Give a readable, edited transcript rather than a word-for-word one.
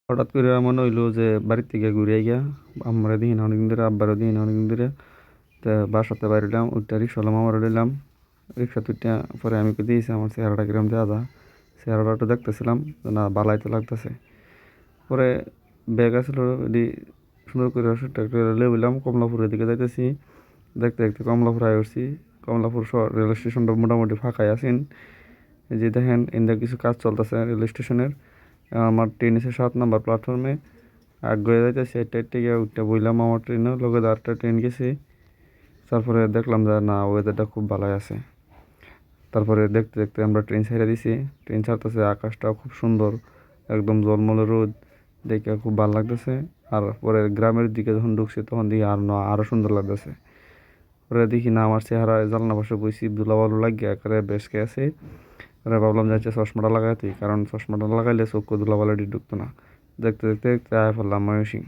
হঠাৎ করে মনে হইলো যে বাড়ির থেকে ঘুরে গিয়া আমরা দিই না অনেকদিন ধরে, আব্বারও দিই না অনেকদিন ধরে। তা বাসাতে বাইরে উঠটা রিক্সাওয়ালা মামার উঠলাম। রিক্সা তুইটা পরে আমি দিয়েছি আমার চেহারাটা কিরম দেওয়া যা, চেহারাটা একটু দেখতেছিলাম না বালাই তো লাগতেছে। পরে ব্যাগ আসলো এটি সুন্দর করে একটা লেবলাম, কমলাপুরের দিকে যাইতেছি। দেখতে দেখতে কমলাপুর আয় উঠছি। কমলাপুর শহর রেল স্টেশনটা মোটামুটি ফাঁকাই আছেন। এই যে দেখেন ইন্দা কিছু কাজ চলতেছে রেল স্টেশনের। আমার ট্রেন এসে 7 নম্বর প্ল্যাটফর্মে আগে যাইতেছি, একটা গিয়ে উঠতে বইলাম আমার ট্রেনে লগে আরেকটা ট্রেন গেছে। তারপরে দেখলাম যে না, ওয়েদারটা খুব ভালোই আছে। তারপরে দেখতে দেখতে আমরা ট্রেন ছেড়ে দিছি। ট্রেন ছাড়তেছে, আকাশটাও খুব সুন্দর, একদম জলমলে রোদ, দেখে খুব ভালো লাগতেছে। আর পরে গ্রামের দিকে যখন ঢুকছি তখন দেখি আরও সুন্দর লাগতেছে। পরে দেখি না আমার চেহারা জানলা পাশে বইছি ধুলাবালু লাগিয়ে একেবারে বেসকে আছে। পরে ভাবলাম যাচ্ছে চশমাটা লাগাই তুই, কারণ চশমাটা লাগাইলে চক্ষু ধুলাবালুটি ঢুকতো না। দেখতে দেখতে দেখতে আয় পড়লাম ময়মনসিং।